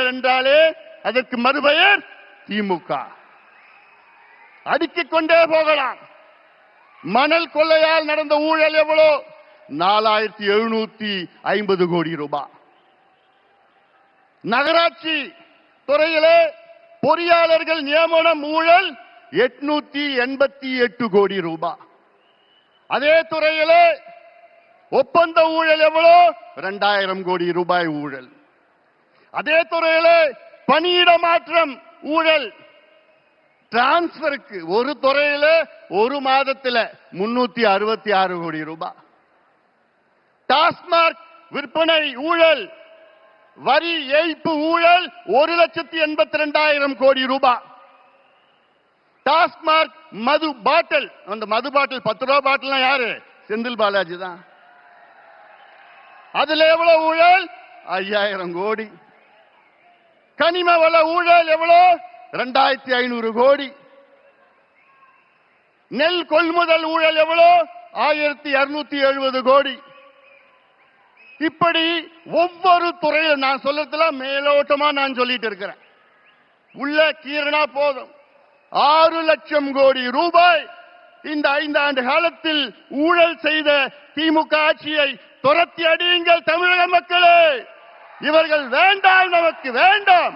ஊழல் என்றாலே அதற்கு மறுபெயர் திமுக. அடுக்கிக் கொண்டே போகலாம். மணல் கொள்ளையால் நடந்த ஊழல் எவ்வளோ? 4750 கோடி ரூபாய். நகராட்சி துறையிலே பொறியாளர்கள் நியமனம் ஊழல் 888 கோடி ரூபாய். அதே துறையிலே ஒப்பந்த ஊழல் எவ்வளோ? 2000 கோடி ரூபாய் ஊழல். அதே துறையிலே பணியிட மாற்றம் ஊழல், டிரான்ஸ்பருக்கு ஒரு துறையில ஒரு மாதத்தில் 366 கோடி ரூபாய். டாஸ்மாக் விற்பனை ஊழல், வரி ஏய்ப்பு ஊழல் 1,82,000 கோடி ரூபாய். டாஸ்மாக் மது பாட்டில், அந்த மது பாட்டில் 10 ரூபாய் பாட்டில் யாரு? செந்தில் பாலாஜி தான். அதுல எவ்வளவு ஊழல்? 5000 கோடி. கனிம வள ஊழல் எவ்வளவு? 2500 கோடி. நெல் கொள்முதல் ஊழல் எவ்வளவு? 1270 கோடி. இப்படி ஒவ்வொரு துறையிலும் நான் சொல்றதுல மேலோட்டமா நான் சொல்லிட்டு இருக்கிறேன். உள்ள கீரனா போதும் 6 லட்சம் கோடி ரூபாய் இந்த 5 ஆண்டு காலத்தில் ஊழல் செய்த திமுக ஆட்சியை துரத்தி அடியுங்கள் தமிழக மக்களே. இவர்கள் வேண்டாம், நமக்கு வேண்டாம்.